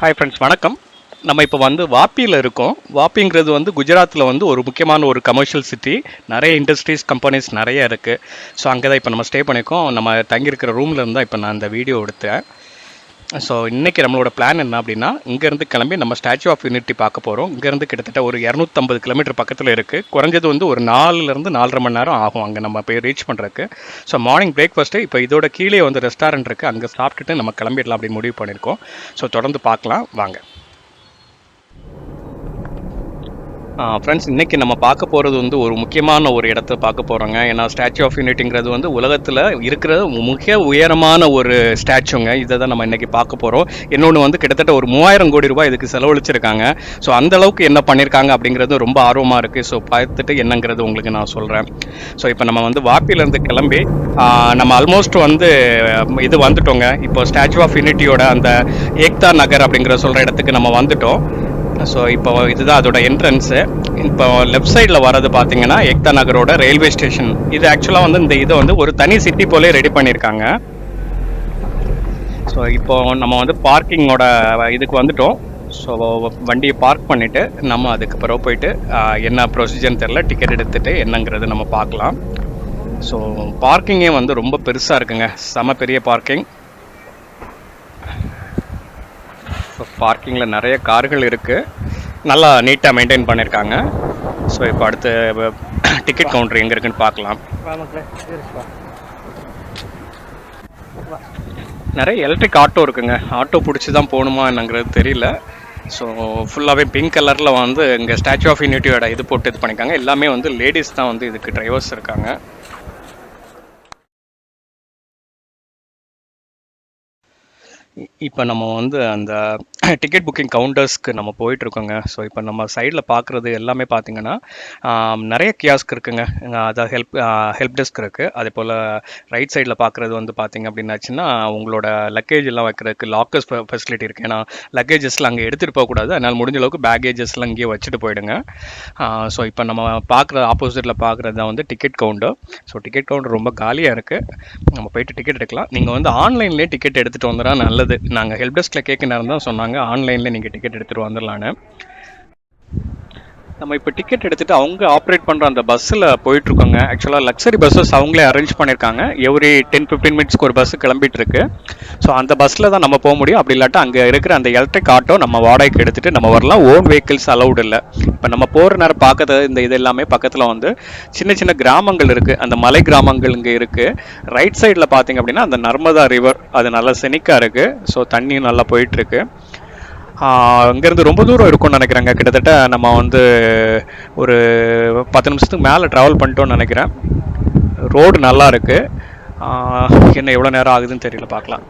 Hi friends, வணக்கம். நம்ம இப்போ வந்து வாப்பியில் இருக்கோம். வாப்பிங்கிறது வந்து குஜராத்தில் வந்து ஒரு முக்கியமான ஒரு கமர்ஷியல் சிட்டி. நிறைய இண்டஸ்ட்ரீஸ், கம்பெனிஸ் நிறைய இருக்குது. ஸோ அங்கே தான் இப்போ நம்ம ஸ்டே பண்ணியிருக்கோம். நம்ம தங்கியிருக்கிற ரூமில் இருந்தால் இப்போ நான் இந்த வீடியோ எடுத்தேன். ஸோ இன்றைக்கி நம்மளோட பிளான் என்ன அப்படின்னா, இங்கேருந்து கிளம்பி நம்ம ஸ்டாச்சு ஆஃப் யூனிட்டி பார்க்க போகிறோம். இங்கேருந்து கிட்டத்தட்ட ஒரு 250 கிலோமீட்டர் பக்கத்தில் இருக்குது. குறைஞ்சது வந்து ஒரு 4லேருந்து 4.5 மணி நேரம் ஆகும் அங்கே நம்ம போய் ரீச் பண்ணுறதுக்கு. ஸோ மார்னிங் பிரேக்ஃபாஸ்ட்டு இப்போ இதோட கீழே வந்து ரெஸ்டாரண்ட் இருக்குது, அங்கே சாப்பிட்டுட்டு நம்ம கிளம்பிடலாம் அப்படின்னு முடிவு பண்ணியிருக்கோம். ஸோ தொடர்ந்து பார்க்கலாம் வாங்க. ஃப்ரெண்ட்ஸ், இன்றைக்கி நம்ம பார்க்க போகிறது வந்து ஒரு முக்கியமான ஒரு இடத்த பார்க்க போகிறோங்க. ஏன்னா ஸ்டாச்சு ஆஃப் யூனிட்டிங்கிறது வந்து உலகத்தில் இருக்கிற மிக உயரமான ஒரு ஸ்டாச்சுங்க. இதை தான் நம்ம இன்றைக்கி பார்க்க போகிறோம். இன்னொன்று வந்து கிட்டத்தட்ட ஒரு 3000 கோடி ரூபாய் இதுக்கு செலவழிச்சிருக்காங்க. ஸோ அந்தளவுக்கு என்ன பண்ணியிருக்காங்க அப்படிங்கிறது ரொம்ப ஆர்வமாக இருக்குது. ஸோ பார்த்துட்டு என்னங்கிறது உங்களுக்கு நான் சொல்கிறேன். ஸோ இப்போ நம்ம வந்து வாப்பிலேருந்து கிளம்பி நம்ம ஆல்மோஸ்ட் வந்து இது வந்துட்டோங்க. இப்போ ஸ்டாச்சு ஆஃப் யூனிட்டியோட அந்த ஏக்தா நகர் அப்படிங்கிற சொல்கிற இடத்துக்கு நம்ம வந்துட்டோம். ஸோ இப்போ இதுதான் அதோட என்ட்ரன்ஸு. இப்போ லெஃப்ட் சைடில் வர்றது பார்த்தீங்கன்னா ஏக்தா நகரோட ரயில்வே ஸ்டேஷன். இது ஆக்சுவலாக வந்து இந்த இதை வந்து ஒரு தனி சிட்டி போலே ரெடி பண்ணியிருக்காங்க. ஸோ இப்போ நம்ம வந்து பார்க்கிங்கோட இதுக்கு வந்துட்டோம். ஸோ வண்டியை பார்க் பண்ணிவிட்டு நம்ம அதுக்கு பிறகு போயிட்டு என்ன ப்ரொசீஜர்னு தெரில, டிக்கெட் எடுத்துகிட்டு என்னங்கிறது நம்ம பார்க்கலாம். ஸோ பார்க்கிங்கே வந்து ரொம்ப பெருசாக இருக்குங்க, செம பெரிய பார்க்கிங். பார்க்கிங்கில் நிறைய கார்கள் இருக்குது, நல்லா நீட்டாக மெயின்டைன் பண்ணியிருக்காங்க. ஸோ இப்போ அடுத்து டிக்கெட் கவுண்டர் எங்கே இருக்குன்னு பார்க்கலாம். நிறைய எலக்ட்ரிக் ஆட்டோ இருக்குங்க. ஆட்டோ பிடிச்சி தான் போகணுமா என்னங்கிறது தெரியல. ஸோ ஃபுல்லாகவே பிங்க் கலரில் வந்து இங்கே ஸ்டாச்சு ஆஃப் யூனிட்டியோட இது போட்டு இது பண்ணியிருக்காங்க. எல்லாமே வந்து லேடிஸ் தான் வந்து இதுக்கு டிரைவர்ஸ் இருக்காங்க. இப்போ நம்ம வந்து அந்த டிக்கெட் புக்கிங் கவுண்டர்ஸ்க்கு நம்ம போயிட்டுருக்கோங்க. ஸோ இப்போ நம்ம சைடில் பார்க்குறது எல்லாமே பார்த்திங்கன்னா நிறைய கியாஸ்க் இருக்குங்க. அதாவது ஹெல்ப் டெஸ்க் இருக்குது. அதே போல் ரைட் சைடில் பார்க்குறது வந்து பார்த்திங்க அப்படின்னாச்சுன்னா உங்களோட லக்கேஜ் எல்லாம் வைக்கிறதுக்கு லாக்கர்ஸ் ஃபெசிலிட்டி இருக்குது. ஏன்னா லக்கேஜஸ்லாம் அங்கே எடுத்துகிட்டு போகக்கூடாது, அதனால் முடிஞ்ச அளவுக்கு பேகேஜஸ்லாம் இங்கேயே வச்சுட்டு போயிடுங்க. ஸோ இப்போ நம்ம பார்க்குற ஆப்போசிட்டில் பார்க்குறது தான் வந்து ticket counter. So ticket counter ரொம்ப காலியாக இருக்குது. நம்ம போயிட்டு டிக்கெட் எடுக்கலாம். நீங்கள் வந்து ஆன்லைன்லேயே டிக்கெட் எடுத்துகிட்டு வந்துடா நல்லது. நாங்கள் ஹெல்ப் டெஸ்கில் கேட்க நேரம் தான் சொன்னாங்க ஆன்லைனில் நீங்கள் டிக்கெட் எடுத்துகிட்டு வந்துடலான்னு. நம்ம இப்போ டிக்கெட் எடுத்துகிட்டு அவங்க ஆப்ரேட் பண்ணுற அந்த பஸ்ஸில் போயிட்டுருக்கோங்க. ஆக்சுவலாக லக்ஸரி பஸ்ஸஸ் அவங்களே அரேஞ்ச் பண்ணியிருக்காங்க. எவ்ரி 10-15 மினிட்ஸ்க்கு ஒரு பஸ்ஸு கிளம்பிட்டு இருக்கு. ஸோ அந்த பஸ்ஸில் தான் நம்ம போக முடியும். அப்படி இல்லாட்டா அங்கே இருக்கிற அந்த எலக்ட்ரிக் ஆட்டோ நம்ம வாடகைக்கு எடுத்துகிட்டு நம்ம வரலாம். ஓன் வெஹிக்கிள்ஸ் அலௌடு இல்லை. இப்போ நம்ம போகிற நேரம் பார்க்கறது இந்த இது எல்லாமே பக்கத்தில் வந்து சின்ன சின்ன கிராமங்கள் இருக்குது. அந்த மலை கிராமங்கள் இங்கே இருக்குது. ரைட் சைடில் பார்த்திங்க அப்படின்னா அந்த நர்மதா ரிவர், அது நல்லா செனிக்காக இருக்குது. ஸோ தண்ணியும் நல்லா போயிட்டுருக்கு. இங்கேருந்து ரொம்ப தூரம் இருக்கும்னு நினைக்கிறேங்க. கிட்டத்தட்ட நம்ம வந்து ஒரு 10 நிமிஷத்துக்கு மேலே ட்ராவல் பண்ணிட்டோன்னு நினைக்கிறேன். ரோடு நல்லா இருக்குது. என்ன எவ்வளோ நேரம் ஆகுதுன்னு தெரியல, பார்க்கலாம்.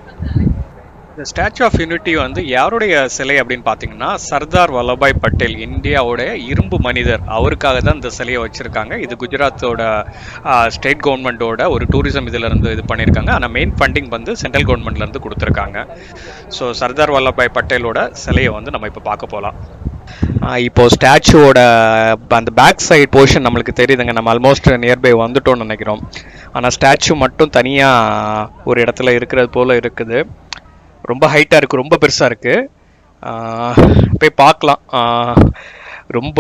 இந்த ஸ்டாச்சு ஆஃப் யூனிட்டி வந்து யாருடைய சிலை அப்படின்னு பார்த்தீங்கன்னா சர்தார் வல்லபாய் பட்டேல், இந்தியாவுடைய இரும்பு மனிதர். அவருக்காக தான் இந்த சிலையை வச்சுருக்காங்க. இது குஜராத்தோட ஸ்டேட் கவர்மெண்ட்டோட ஒரு டூரிசம் இதிலேருந்து இது பண்ணியிருக்காங்க. ஆனால் மெயின் ஃபண்டிங் வந்து சென்ட்ரல் கவர்மெண்ட்லேருந்து கொடுத்துருக்காங்க. ஸோ சர்தார் வல்லபாய் பட்டேலோட சிலையை வந்து நம்ம இப்போ பார்க்க போகலாம். இப்போது ஸ்டாச்சுவோட அந்த பேக் சைட் போர்ஷன் நம்மளுக்கு தெரியுதுங்க. நம்ம ஆல்மோஸ்ட் நியர்பை வந்துட்டோம்னு நினைக்கிறோம். ஆனால் ஸ்டாச்சு மட்டும் தனியாக ஒரு இடத்துல இருக்கிறது போல் இருக்குது. ரொம்ப ஹைட்டாக இருக்குது, ரொம்ப பெருசாக இருக்குது. போய் பார்க்கலாம். ரொம்ப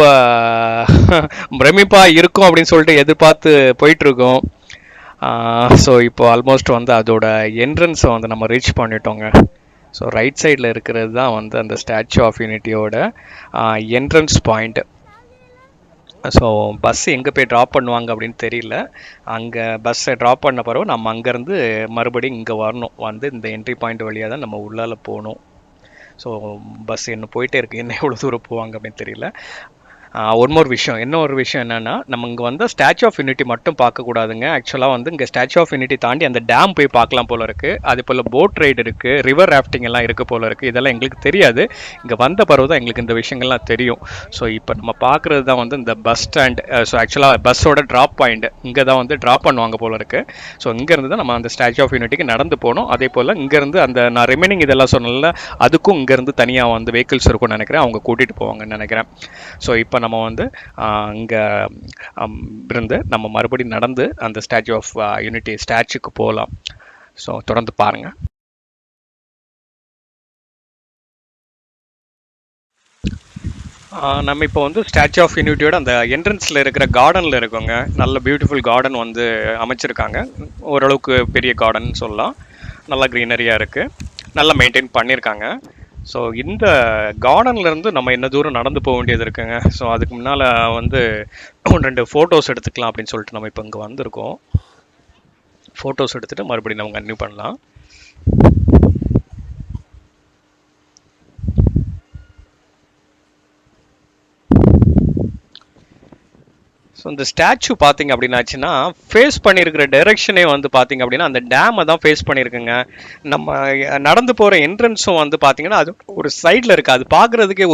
பிரமிப்பாக இருக்கும் அப்படின்னு சொல்லிட்டு எதிர்பார்த்து போயிட்டுருக்கோம். ஸோ இப்போ ஆல்மோஸ்ட் வந்து அதோட என்ட்ரன்ஸை வந்து நம்ம ரீச் பண்ணிட்டோங்க. ஸோ ரைட் சைடில் இருக்கிறது தான் வந்து அந்த ஸ்டாச்சு ஆஃப் யூனிட்டியோட என்ட்ரன்ஸ் பாயிண்ட். ஸோ பஸ் எங்கே போய் ட்ராப் பண்ணுவாங்க அப்படின்னு தெரியல. அங்கே பஸ்ஸை ட்ராப் பண்ண பிறகு நம்ம அங்கேருந்து மறுபடியும் இங்கே வரணும். வந்து இந்த என்ட்ரி பாயிண்ட் வழியாக தான் நம்ம உள்ளால் போகணும். ஸோ பஸ் இன்னும் போயிட்டே இருக்குது. என்ன எவ்வளோ தூரம் போவாங்க அப்படின்னு தெரியல. ஒரு விஷயம் என்னென்னா, நம்ம இங்கே வந்து ஸ்டாச்சு ஆஃப் யூனிட்டி மட்டும் பார்க்கக்கூடாதுங்க. ஆக்சுவலாக வந்து இங்கே ஸ்டாச்சு ஆஃப் யூனிட்டி தாண்டி அந்த டேம் போய் பார்க்கலாம் போல் இருக்குது. அதே போல் போட் ரைடு இருக்குது, ரிவர் ராஃப்டிங் எல்லாம் இருக்குது போல் இருக்குது. இதெல்லாம் எங்களுக்கு தெரியாது. இங்கே வந்த பிறகு தான் எங்களுக்கு இந்த விஷயங்கள்லாம் தெரியும். ஸோ இப்போ நம்ம பார்க்குறது தான் வந்து இந்த பஸ் ஸ்டாண்ட். ஸோ ஆக்சுவலாக பஸ்ஸோட ட்ராப் பாயிண்ட் இங்கே தான் வந்து ட்ராப் பண்ணுவாங்க போல் இருக்குது. ஸோ இங்கேருந்து தான் நம்ம அந்த ஸ்டாச்சு ஆஃப் யூனிட்டிக்கு நடந்து போகணும். அதே போல் இங்கேருந்து அந்த நான் ரிமைனிங் இதெல்லாம் சொன்னல, அதுக்கும் இங்கேருந்து தனியாக வந்து வெஹிக்கிள்ஸ் இருக்கும்னு நினைக்கிறேன். அவங்க கூட்டிகிட்டு போவாங்கன்னு நினைக்கிறேன். ஸோ இப்போ நம்ம வந்து இங்கே இருந்து நம்ம மறுபடியும் நடந்து அந்த ஸ்டாச்சு ஆஃப் யூனிட்டி ஸ்டாச்சுக்கு போகலாம். ஸோ தொடர்ந்து பாருங்கள். நம்ம இப்போ வந்து ஸ்டாச்சு ஆஃப் யூனிட்டியோட அந்த என்ட்ரன்ஸில் இருக்கிற கார்டனில் இருக்கோங்க. நல்ல பியூட்டிஃபுல் கார்டன் வந்து அமைச்சிருக்காங்க. ஓரளவுக்கு பெரிய கார்டன் சொல்லலாம். நல்லா க்ரீனரியாக இருக்குது. நல்லா மெயின்டைன் பண்ணியிருக்காங்க. ஸோ இந்த கார்டன்லேருந்து நம்ம என்ன தூரம் நடந்து போக வேண்டியது இருக்குங்க. ஸோ அதுக்கு முன்னால் வந்து 2 ஃபோட்டோஸ் எடுத்துக்கலாம் அப்படின்னு சொல்லிட்டு நம்ம இப்போ இங்கே வந்திருக்கோம். ஃபோட்டோஸ் எடுத்துகிட்டு மறுபடியும் நம்ம கன்டினியூ பண்ணலாம். ஸோ இந்த ஸ்டாச்சு பார்த்தீங்க அப்படின்னாச்சுன்னா ஃபேஸ் பண்ணியிருக்கிற டைரெக்ஷனே வந்து பார்த்தீங்க அப்படின்னா அந்த டேமை தான் ஃபேஸ் பண்ணியிருக்குங்க. நம்ம நடந்து போகிற என்ட்ரன்ஸும் வந்து பார்த்தீங்கன்னா அது ஒரு சைடில் இருக்குது. அது பார்க்குறதுக்கே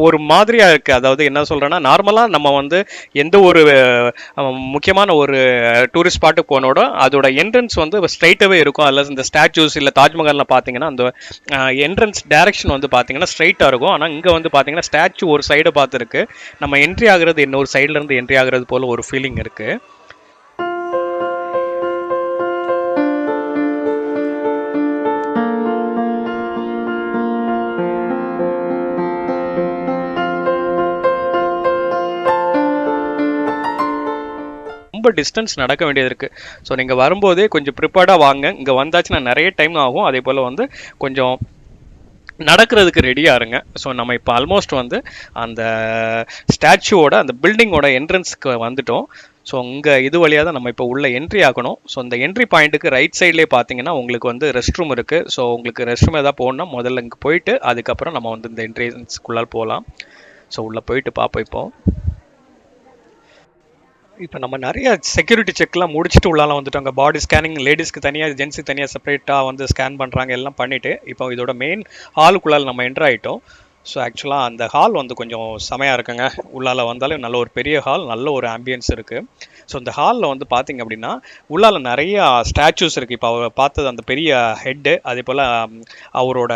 ஒரு மாதிரியாக இருக்குது. அதாவது என்ன சொல்கிறேன்னா, நார்மலாக நம்ம வந்து எந்த ஒரு முக்கியமான ஒரு டூரிஸ்ட் ஸ்பாட்டுக்கு போனோட அதோட என்ட்ரன்ஸ் வந்து ஸ்ட்ரைட்டாகவே இருக்கும். அதில் இந்த ஸ்டாச்சூஸ் இல்லை தாஜ்மஹாலில் பார்த்தீங்கன்னா அந்த என்ட்ரன்ஸ் டைரக்ஷன் வந்து பார்த்தீங்கன்னா ஸ்ட்ரைட்டாக இருக்கும். ஆனால் இங்கே வந்து பார்த்தீங்கன்னா ஸ்டாச்சு ஒரு சைடை பார்த்துருக்கு. நம்ம என்ட்ரி ஆகுறது இன்னொரு சைடில் இருந்து என்ட்ரி ஆகுறது போல ஒரு ஃபீலிங் இருக்கு. ரொம்ப டிஸ்டன்ஸ் நடக்க வேண்டியது இருக்கு. ஸோ நீங்கள் வரும்போதே கொஞ்சம் ப்ரிப்பேர்டாக வாங்க. இங்கே வந்தாச்சுன்னா நிறைய டைம் ஆகும். அதே போல் வந்து கொஞ்சம் நடக்கிறதுக்கு ரெடியாக இருங்க. ஸோ நம்ம இப்போ ஆல்மோஸ்ட் வந்து அந்த ஸ்டாச்சுவோட அந்த பில்டிங்கோட என்ட்ரன்ஸ்க்கு வந்துட்டோம். ஸோ இங்கே இது வழியாக தான் நம்ம இப்போ உள்ள என்ட்ரி ஆகணும். ஸோ இந்த என்ட்ரி பாயிண்ட்டுக்கு ரைட் சைட்லேயே பார்த்தீங்கன்னா உங்களுக்கு வந்து ரெஸ்ட் ரூம் இருக்குது. ஸோ உங்களுக்கு ரெஸ்ட் ரூம் எதாவது போகணுன்னா முதல்ல இங்கே போயிட்டு அதுக்கப்புறம் நம்ம வந்து இந்த என்ட்ரன்ஸ்க்குள்ளால் போகலாம். ஸோ உள்ளே போயிட்டு பார்ப்போம். இப்போ நம்ம நிறைய செக்யூரிட்டி செக்லாம் முடிச்சுட்டு உள்ளால வந்துட்டோங்க. பாடி ஸ்கேனிங் லேடிஸ்க்கு தனியாக, ஜென்ஸுக்கு தனியாக செப்பரேட்டாக வந்து ஸ்கேன் பண்ணுறாங்க. எல்லாம் பண்ணிவிட்டு இப்போ இதோட மெயின் ஹாலுக்குள்ளால் நம்ம என்ட்ரு ஆகிட்டோம். ஸோ ஆக்சுவலாக அந்த ஹால் வந்து கொஞ்சம் செமையாக இருக்குங்க. உள்ளால் வந்தாலும் நல்ல ஒரு பெரிய ஹால், நல்ல ஒரு ஆம்பியன்ஸ் இருக்குது. ஸோ இந்த ஹாலில் வந்து பார்த்திங்க அப்படின்னா உள்ளால் நிறையா ஸ்டாச்சூஸ் இருக்குது. இப்போ அவர் பார்த்தது அந்த பெரிய ஹெட்டு, அதே போல் அவரோட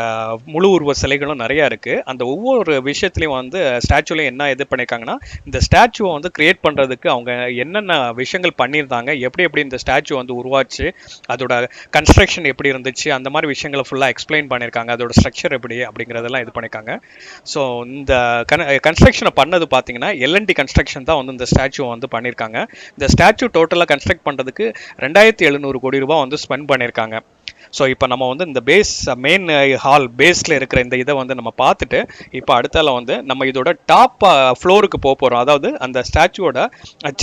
முழு உருவ சிலைகளும் நிறையா இருக்குது. அந்த ஒவ்வொரு விஷயத்துலையும் வந்து ஸ்டாச்சுலையும் என்ன இது பண்ணியிருக்காங்கன்னா, இந்த ஸ்டாச்சுவை வந்து க்ரியேட் பண்ணுறதுக்கு அவங்க என்னென்ன விஷயங்கள் பண்ணியிருந்தாங்க, எப்படி இந்த ஸ்டாச்சு வந்து உருவாச்சு, அதோட கன்ஸ்ட்ரக்ஷன் எப்படி இருந்துச்சு, அந்த மாதிரி விஷயங்களை ஃபுல்லாக எக்ஸ்பிளைன் பண்ணியிருக்காங்க. அதோட ஸ்ட்ரக்சர் எப்படி அப்படிங்கிறதெல்லாம் இது பண்ணியிருக்காங்க. ஸோ இந்த கன்ஸ்ட்ரக்ஷனை பண்ணது பார்த்தீங்கன்னா எல்என்டி கன்ஸ்ட்ரக்ஷன் தான் வந்து இந்த ஸ்டாச்சுவை வந்து பண்ணியிருக்காங்க. இந்த ஸ்டாச்சு டோட்டலாக கன்ஸ்ட்ரக்ட் பண்ணுறதுக்கு 2700 கோடி ரூபாய் வந்து ஸ்பெண்ட் பண்ணியிருக்காங்க. ஸோ இப்போ நம்ம வந்து இந்த மெயின் ஹால் பேஸில் இருக்கிற இந்த இதை வந்து நம்ம பார்த்துட்டு இப்போ அடுத்தால வந்து நம்ம இதோட டாப் ஃப்ளோருக்கு போகிறோம். அதாவது அந்த ஸ்டாச்சுவோட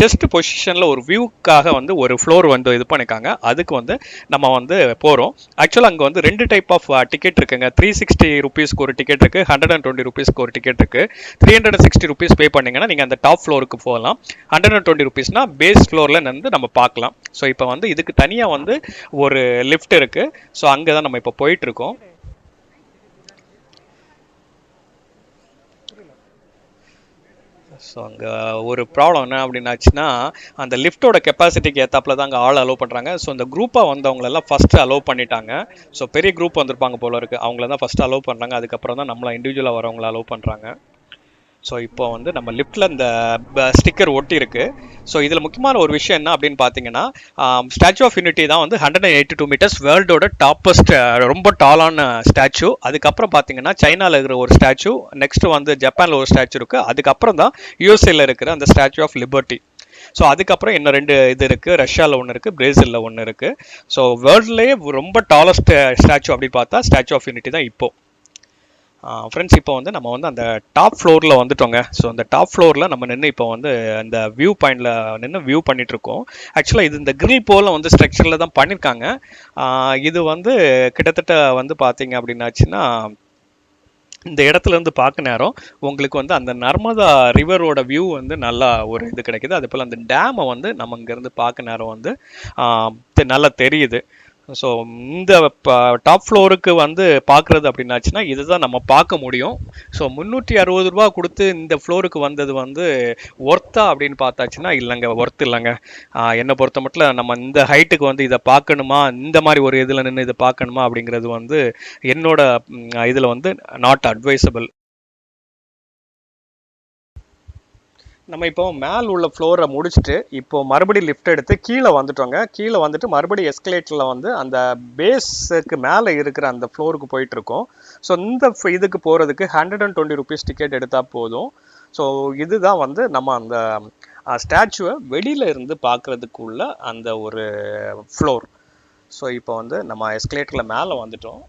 செஸ்ட் பொசிஷனில் ஒரு வியூக்காக வந்து ஒரு ஃப்ளோர் வந்து இது பண்ணியிருக்காங்க. அதுக்கு வந்து நம்ம வந்து போகிறோம். ஆக்சுவலாக அங்கே வந்து 2 டைப் ஆஃப் டிக்கெட் இருக்குங்க. 360 ருபீஸ்க்கு ஒரு டிக்கெட் இருக்குது, 120 ருபீஸ்க்கு ஒரு டிக்கெட் இருக்குது. 360 ருபீஸ் பே பண்ணிங்கன்னா நீங்கள் அந்த டாப் ஃப்ளோருக்கு போகலாம். 120 ருபீஸ்னால் பேஸ் ஃப்ளோரில் இருந்து நம்ம பார்க்கலாம். ஸோ இப்போ வந்து இதுக்கு தனியாக வந்து ஒரு லிஃப்ட் இருக்குது. ஸோ அங்கே தான் நம்ம இப்போ போயிட்டுருக்கோம். ஸோ அங்கே ஒரு ப்ராப்ளம் என்ன அப்படின்னாச்சுன்னா, அந்த லிஃப்ட்டோட கெப்பாசிட்டிக்கு ஏற்றாப்புல தான் அங்கே ஆள் அலோவ் பண்ணுறாங்க. ஸோ இந்த குரூப்பாக வந்தவங்களெல்லாம் ஃபஸ்ட்டு அலோவ் பண்ணிட்டாங்க. ஸோ பெரிய குரூப் வந்திருப்பாங்க போல இருக்குது, அவங்கள தான் ஃபஸ்ட்டு அலோவ் பண்ணுறாங்க. அதுக்கப்புறம் தான் நம்மளை இண்டிவிஜுவலாக வரவங்கள அலோவ் பண்ணுறாங்க. ஸோ இப்போ வந்து நம்ம லிஃப்ட்டில் இந்த ஸ்டிக்கர் ஒட்டி இருக்கு. ஸோ இதில் முக்கியமான ஒரு விஷயம் என்ன அப்படின்னு பார்த்தீங்கன்னா, ஸ்டாச்சு ஆஃப் யூனிட்டி தான் வந்து 182 மீட்டர்ஸ் வேர்ல்டோட டாப்பஸ்ட், ரொம்ப டாலான ஸ்டாச்சு. அதுக்கப்புறம் பார்த்தீங்கன்னா சைனாவில் இருக்கிற ஒரு ஸ்டாச்சு, நெக்ஸ்ட் வந்து ஜப்பானில் ஒரு ஸ்டாச்சு இருக்குது. அதுக்கப்புறம் தான் யூஎஸ்ஏல இருக்கிற அந்த ஸ்டாச்சு ஆஃப் லிபர்ட்டி. ஸோ அதுக்கப்புறம் இன்னும் 2 இது இருக்குது. ரஷ்யாவில் ஒன்று இருக்குது, பிரேசிலில் ஒன்று இருக்குது. ஸோ வேர்ல்ட்லேயே ரொம்ப டாலஸ்ட் ஸ்டாச்சு அப்படின்னு பார்த்தா ஸ்டாச்சு ஆஃப் யூனிட்டி தான் இப்போது. ஃப்ரெண்ட்ஸ், இப்போ வந்து நம்ம வந்து அந்த டாப் ஃப்ளோரில் வந்துட்டோங்க. ஸோ அந்த டாப் ஃப்ளோரில் நம்ம நின்று இப்போ வந்து அந்த வியூ பாயிண்டில் நின்று வியூ பண்ணிகிட்ருக்கோம். ஆக்சுவலாக இது இந்த கிரில் போல் வந்து ஸ்ட்ரக்சரில் தான் பண்ணியிருக்காங்க. இது வந்து கிட்டத்தட்ட வந்து பார்த்தீங்க அப்படின்னாச்சுன்னா, இந்த இடத்துல இருந்து பார்க்க நேரம் உங்களுக்கு வந்து அந்த நர்மதா ரிவரோட வியூ வந்து நல்லா ஒரு இது கிடைக்குது. அதே போல் அந்த டேமை வந்து நம்ம இங்கேருந்து பார்க்க நேரம் வந்து நல்லா தெரியுது. ஸோ இந்த டாப் ஃப்ளோருக்கு வந்து பார்க்குறது அப்படின்னாச்சுன்னா இதுதான் நம்ம பார்க்க முடியும். ஸோ 360 ரூபா கொடுத்து இந்த ஃப்ளோருக்கு வந்தது வந்து ஒர்த்தா அப்படின்னு பார்த்தாச்சுன்னா இல்லைங்க, ஒர்த் இல்லைங்க. என்னை பொறுத்த மட்டும் நம்ம இந்த ஹைட்டுக்கு வந்து இதை பார்க்கணுமா, இந்த மாதிரி ஒரு இதில் நின்று இதை பார்க்கணுமா அப்படிங்கிறது வந்து என்னோட இதில் வந்து நாட் அட்வைசபிள். நம்ம இப்போ மேல் உள்ள ஃப்ளோரை முடிச்சுட்டு இப்போ மறுபடியும் லிஃப்ட் எடுத்து கீழே வந்துட்டோங்க. கீழே வந்துட்டு மறுபடியும் எஸ்கலேட்டரில் வந்து அந்த பேஸுக்கு மேலே இருக்கிற அந்த ஃப்ளோருக்கு போயிட்டுருக்கோம். ஸோ இந்த இதுக்கு போகிறதுக்கு 120 ருபீஸ் டிக்கெட் எடுத்தால் போதும். ஸோ இதுதான் வந்து நம்ம அந்த ஸ்டாச்சுவை வெளியில இருந்து பார்க்கறதுக்குள்ள அந்த ஒரு ஃப்ளோர். ஸோ இப்போ வந்து நம்ம எஸ்கலேட்டரில் மேலே வந்துட்டோம்.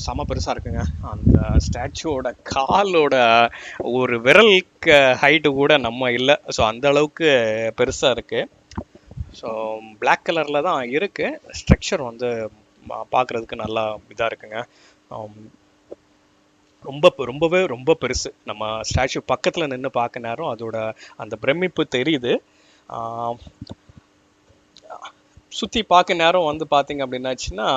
செம பெருசாக இருக்குங்க. அந்த ஸ்டாச்சுவோட காலோட ஒரு விரலுக்கு ஹைட்டு கூட நம்ம இல்லை. ஸோ அந்த அளவுக்கு பெருசாக இருக்குது. ஸோ பிளாக் கலரில் தான் இருக்குது. ஸ்ட்ரக்சர் வந்து பார்க்குறதுக்கு நல்லா இதாக இருக்குங்க. ரொம்ப பெருசு. நம்ம ஸ்டாச்சு பக்கத்தில் நின்று பார்க்க நேரம் அதோட அந்த பிரமிப்பு தெரியுது. சுற்றி பார்க்க நேரம் வந்து பார்த்தீங்க அப்படின்னாச்சுன்னா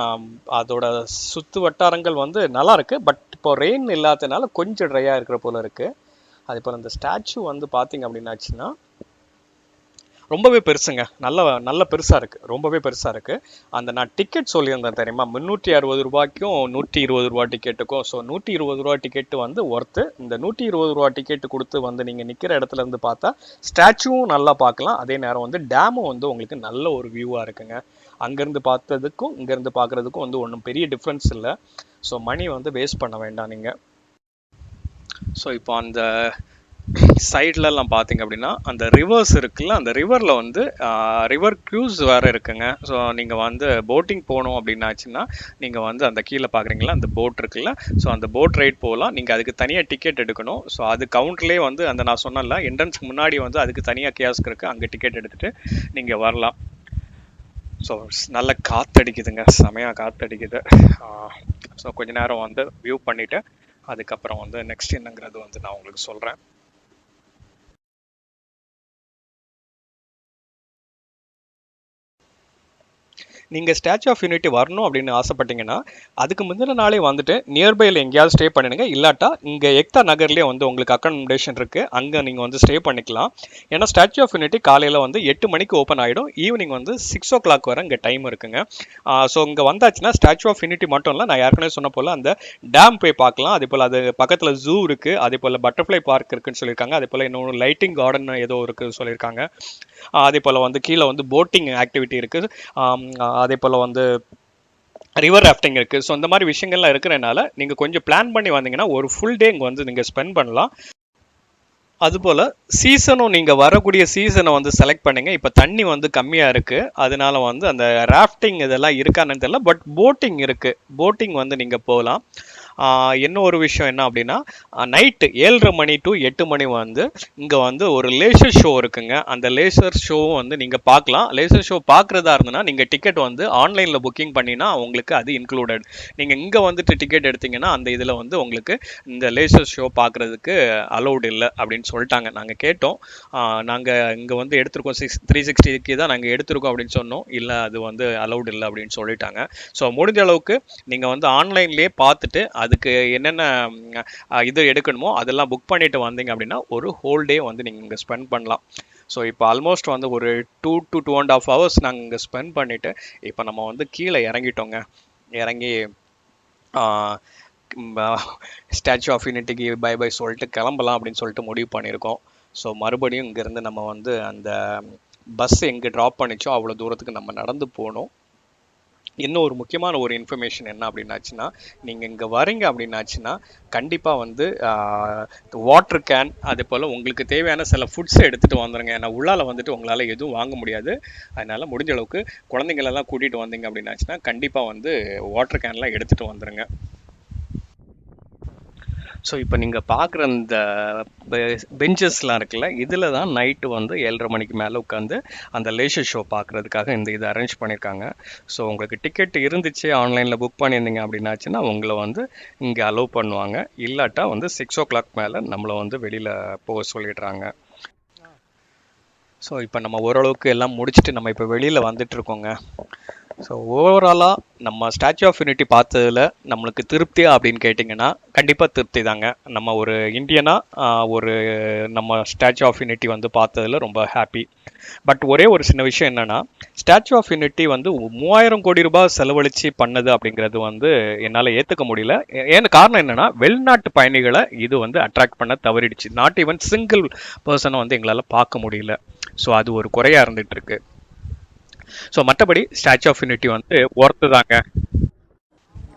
அதோட சுற்று வட்டாரங்கள் வந்து நல்லா இருக்குது. பட் இப்போ ரெயின் இல்லாததுனால கொஞ்சம் ட்ரையாக இருக்கிற போல இருக்குது. அதே போல் அந்த ஸ்டாச்சு வந்து பார்த்தீங்க அப்படின்னாச்சுன்னா ரொம்பவே பெருசுங்க. நல்ல பெருசாக இருக்குது. ரொம்பவே பெருசாக இருக்குது. அந்த நான் டிக்கெட் சொல்லியிருந்தேன் தெரியுமா, 360 ரூபாய்க்கும் 120 ரூபா டிக்கெட்டுக்கும். ஸோ 120 ரூபா டிக்கெட்டு வந்து ஒர்த்து. இந்த 120 ரூபா டிக்கெட்டு கொடுத்து வந்து நீங்கள் நிற்கிற இடத்துல இருந்து பார்த்தா ஸ்டாச்சுவும் நல்லா பார்க்கலாம். அதே நேரம் வந்து டேமும் வந்து உங்களுக்கு நல்ல ஒரு வியூவாக இருக்குங்க. அங்கேருந்து பார்த்ததுக்கும் இங்கேருந்து பார்க்குறதுக்கும் வந்து ஒன்றும் பெரிய டிஃப்ரென்ஸ் இல்லை. ஸோ மணி வந்து வேஸ்ட் பண்ண வேண்டாம் நீங்கள். ஸோ இப்போ அந்த சைட்லலாம் பார்த்தீங்க அப்படின்னா அந்த ரிவர்ஸ் இருக்குல்ல, அந்த ரிவரில் வந்து ரிவர் க்ரூஸ் வேறு இருக்குங்க. ஸோ நீங்கள் வந்து போட்டிங் போகணும் அப்படின்னாச்சுன்னா நீங்கள் வந்து அந்த கீழே பார்க்குறீங்களா அந்த போட் இருக்குல்ல, ஸோ அந்த போட் ரைட் போகலாம். நீங்கள் அதுக்கு தனியாக டிக்கெட் எடுக்கணும். ஸோ அது கவுண்டர்லேயே வந்து அந்த நான் சொன்னல என்ட்ரன்ஸ்க்கு முன்னாடி வந்து அதுக்கு தனியாக கியாஸ்க் இருக்குது. அங்கே டிக்கெட் எடுத்துகிட்டு நீங்கள் வரலாம். ஸோ நல்ல காற்றடிக்குதுங்க, செமையாக காற்றடிக்குது. ஸோ கொஞ்ச நேரம் வந்து வியூ பண்ணிவிட்டு அதுக்கப்புறம் வந்து நெக்ஸ்ட் என்னங்கிறது வந்து நான் உங்களுக்கு சொல்கிறேன். நீங்கள் ஸ்டாச்சு ஆஃப் யூனிட்டி வரணும் அப்படின்னு ஆசைப்பட்டீங்கன்னா அதுக்கு முந்தின நாளே வந்துட்டு நியர்பையில் எங்கேயாவது ஸ்டே பண்ணிடுங்க. இல்லாட்டா இங்கே எக்தா நகர்லேயே வந்து உங்களுக்கு அக்காமடேஷன் இருக்குது, அங்கே நீங்கள் வந்து ஸ்டே பண்ணிக்கலாம். ஏன்னா ஸ்டாச்சு ஆஃப் யூனிட்டி காலையில் வந்து 8 மணிக்கு ஓப்பன் ஆகிடும். ஈவினிங் வந்து 6 o'clock வரை இங்கே டைம் இருக்குங்க. ஸோ இங்கே வந்தாச்சுன்னா ஸ்டாச்சு ஆஃப் யூனிட்டி மட்டும் இல்லை, நான் ஏற்கனவே சொன்ன போல் அந்த டேம் போய் பார்க்கலாம். அதே போல் அது பக்கத்தில் ஜூ இருக்குது, அதே போல் பட்டர்ஃப்ளை பார்க் இருக்குன்னு சொல்லியிருக்காங்க. அதே போல் இன்னொன்று லைட்டிங் கார்டன் ஏதோ இருக்குது சொல்லியிருக்காங்க. அதே போல் வந்து கீழே வந்து போட்டிங் ஆக்டிவிட்டி இருக்குது. அதே போல் வந்து ரிவர் ராஃப்டிங் இருக்குது. ஸோ இந்த மாதிரி விஷயங்கள்லாம் இருக்கிறனால நீங்கள் கொஞ்சம் பிளான் பண்ணி வந்தீங்கன்னா ஒரு ஃபுல் டே இங்கே வந்து நீங்கள் ஸ்பெண்ட் பண்ணலாம். அதுபோல் சீசனும் நீங்கள் வரக்கூடிய சீசனை வந்து செலக்ட் பண்ணுங்க. இப்போ தண்ணி வந்து கம்மியாக இருக்குது, அதனால வந்து அந்த ராஃப்டிங் இதெல்லாம் இருக்கான்னு தெரியல. பட் போட்டிங் இருக்குது, போட்டிங் வந்து நீங்கள் போகலாம். என்ன ஒரு விஷயம் என்ன அப்படின்னா நைட்டு 7:30 மணி டு 8 மணி வந்து இங்கே வந்து ஒரு லேசர் ஷோ இருக்குங்க. அந்த லேசர் ஷோவும் வந்து நீங்கள் பார்க்கலாம். லேசர் ஷோ பார்க்குறதா இருந்ததுன்னா நீங்கள் டிக்கெட் வந்து ஆன்லைனில் புக்கிங் பண்ணினா உங்களுக்கு அது இன்க்ளூடட். நீங்கள் இங்கே வந்துட்டு டிக்கெட் எடுத்தீங்கன்னா அந்த இதில் வந்து உங்களுக்கு இந்த லேசர் ஷோ பார்க்குறதுக்கு அலௌடு இல்லை அப்படின்னு சொல்லிட்டாங்க. நாங்கள் கேட்டோம், நாங்கள் இங்கே வந்து எடுத்திருக்கோம் 360க்கு தான் நாங்கள் எடுத்திருக்கோம் அப்படின்னு சொன்னோம். இல்லை அது வந்து அலௌடு இல்லை அப்படின்னு சொல்லிட்டாங்க. ஸோ முடிஞ்ச அளவுக்கு நீங்கள் வந்து ஆன்லைன்லேயே பார்த்துட்டு அதுக்கு என்னென்ன இது எடுக்கணுமோ அதெல்லாம் புக் பண்ணிட்டு வந்தீங்க அப்படின்னா ஒரு ஹோல் டே வந்து நீங்கள் இங்கே ஸ்பெண்ட் பண்ணலாம். ஸோ இப்போ ஆல்மோஸ்ட் வந்து ஒரு 2 to 2.5 hours நாங்கள் இங்கே ஸ்பெண்ட் பண்ணிவிட்டு இப்போ நம்ம வந்து கீழே இறங்கிட்டோங்க. இறங்கி ஸ்டாச்சு ஆஃப் யூனிட்டிக்கு பை பை சொல்லிட்டு கிளம்பலாம் அப்படின்னு சொல்லிட்டு முடிவு பண்ணியிருக்கோம். ஸோ மறுபடியும் இங்கேருந்து நம்ம வந்து அந்த பஸ் எங்கே ட்ராப் பண்ணிச்சோ அவ்வளோ தூரத்துக்கு நம்ம நடந்து போகணும். இன்னும் ஒரு முக்கியமான ஒரு இன்ஃபர்மேஷன் என்ன அப்படின்னாச்சுன்னா, நீங்கள் இங்கே வரீங்க அப்படின்னாச்சுன்னா கண்டிப்பாக வந்து வாட்டர் கேன் அதே போல் உங்களுக்கு தேவையான சில ஃபுட்ஸை எடுத்துகிட்டு வந்துடுங்க. ஏன்னா உள்ளால் வந்துட்டு உங்களால் எதுவும் வாங்க முடியாது. அதனால் முடிஞ்ச அளவுக்கு குழந்தைங்களெல்லாம் கூட்டிகிட்டு வந்தீங்க அப்படின்னாச்சுன்னா கண்டிப்பாக வந்து வாட்டர் கேன்லாம் எடுத்துகிட்டு வந்துடுங்க. ஸோ இப்போ நீங்கள் பார்க்குற இந்த பெஞ்சஸ்லாம் இருக்குல்ல, இதில் தான் நைட்டு வந்து 7:30 மணிக்கு மேலே உட்காந்து அந்த லேசர் ஷோ பார்க்குறதுக்காக இந்த இதை அரேஞ்ச் பண்ணியிருக்காங்க. ஸோ உங்களுக்கு டிக்கெட் இருந்துச்சு ஆன்லைனில் புக் பண்ணியிருந்தீங்க அப்படின்னாச்சுன்னா உங்களை வந்து இங்கே அலோவ் பண்ணுவாங்க. இல்லாட்டா வந்து 6 o'clock மேலே நம்மளை வந்து வெளியில் போக சொல்லிடுறாங்க. ஸோ இப்போ நம்ம ஓரளவுக்கு எல்லாம் முடிச்சுட்டு நம்ம இப்போ வெளியில் வந்துட்டுருக்கோங்க. ஸோ ஓவராலாக நம்ம ஸ்டாச்சு ஆஃப் யூனிட்டி பார்த்ததில் நம்மளுக்கு திருப்தியா அப்படின்னு கேட்டிங்கன்னா கண்டிப்பாக திருப்தி தாங்க. நம்ம ஒரு இந்தியனாக ஒரு நம்ம ஸ்டாச்சு ஆஃப் யூனிட்டி வந்து பார்த்ததில் ரொம்ப ஹாப்பி. பட் ஒரே ஒரு சின்ன விஷயம் என்னென்னா, ஸ்டாச்சு ஆஃப் யூனிட்டி வந்து 3000 கோடி ரூபாய் செலவழித்து பண்ணது அப்படிங்கிறது வந்து என்னால் ஏற்றுக்க முடியல. ஏன்னு காரணம் என்னென்னா, வெளிநாட்டு பயணிகளை இது வந்து அட்ராக்ட் பண்ண தவறிடுச்சு. நாட் ஈவன் சிங்கிள் பர்சனை வந்து எங்களால் பார்க்க முடியல. ஸோ அது ஒரு குறையாக இருந்துகிட்ருக்கு. ஸோ மற்றபடி ஸ்டாச்சு ஆஃப் யூனிட்டி வந்து ஒர்த்து தாங்க.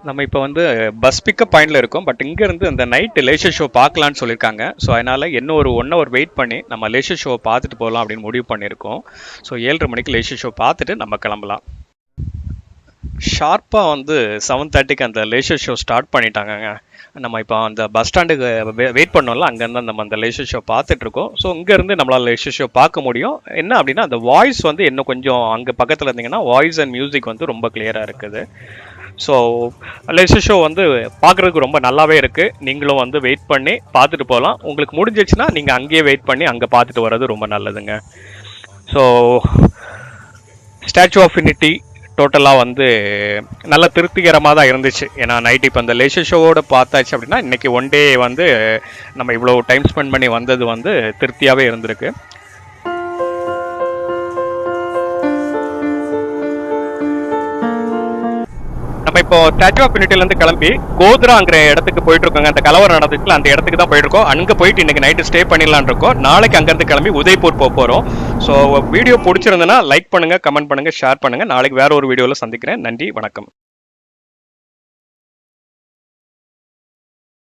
நம்ம இப்போ வந்து பஸ் பிக்கப் பாயிண்ட்ல இருக்கோம். பட் இங்கேருந்து அந்த நைட் லேசர் ஷோ பார்க்கலான்னு சொல்லியிருக்காங்க. ஸோ அதனால் இன்னும் ஒரு 1 hour வெயிட் பண்ணி நம்ம லேசர் ஷோவை பார்த்துட்டு போகலாம் அப்படின்னு முடிவு பண்ணியிருக்கோம். ஸோ 7:30 மணிக்கு லேசர் ஷோ பார்த்துட்டு நம்ம கிளம்பலாம். ஷார்ப்பாக வந்து 7:30க்கு அந்த லேசர் ஷோ ஸ்டார்ட் பண்ணிட்டாங்கங்க. நம்ம இப்போ அந்த பஸ் ஸ்டாண்டுக்கு வெயிட் பண்ணோம்ல, அங்கேருந்து நம்ம அந்த லேசர் ஷோ பார்த்துட்டு இருக்கோம். ஸோ இங்கேருந்து நம்மளால் லேசர் ஷோ பார்க்க முடியும். என்ன அப்படின்னா அந்த வாய்ஸ் வந்து இன்னும் கொஞ்சம் அங்கே பக்கத்தில் இருந்தீங்கன்னா வாய்ஸ் அண்ட் மியூசிக் வந்து ரொம்ப கிளியராக இருக்குது. ஸோ லேசர் ஷோ வந்து பார்க்குறதுக்கு ரொம்ப நல்லாவே இருக்குது. நீங்களும் வந்து வெயிட் பண்ணி பார்த்துட்டு போகலாம். உங்களுக்கு முடிஞ்சிச்சுன்னா நீங்கள் அங்கேயே வெயிட் பண்ணி அங்கே பார்த்துட்டு வர்றது ரொம்ப நல்லதுங்க. ஸோ ஸ்டாச்சு ஆஃப் யூனிட்டி டோட்டலாக வந்து நல்ல திருப்திகரமாக தான் இருந்துச்சு. ஏன்னா நைட் இப்போ அந்த லேசர் ஷோவோட பார்த்தாச்சு அப்படின்னா இன்றைக்கி ஒன் டே வந்து நம்ம இவ்வளோ டைம் ஸ்பெண்ட் பண்ணி வந்தது வந்து திருப்தியாகவே இருந்திருக்கு. நம்ம இப்போ ஸ்டாச்சு ஆஃப் யூனிட்டிலேருந்து கிளம்பி கோத்ராங்கிற இடத்துக்கு போயிட்டு இருக்கோங்க. அந்த கலவரம் நடந்துச்சுல அந்த இடத்துக்கு தான் போயிட்டு இருக்கோம். அங்கே போயிட்டு இன்னைக்கு நைட்டு ஸ்டே பண்ணிடலான் இருக்கோம். நாளைக்கு அங்கேருந்து கிளம்பி உதய்பூர் போக போகிறோம். ஸோ வீடியோ பிடிச்சிருந்ததுன்னா லைக் பண்ணுங்கள், கமெண்ட் பண்ணுங்கள், ஷேர் பண்ணுங்கள். நாளைக்கு வேற ஒரு வீடியோவில் சந்திக்கிறேன். நன்றி, வணக்கம்.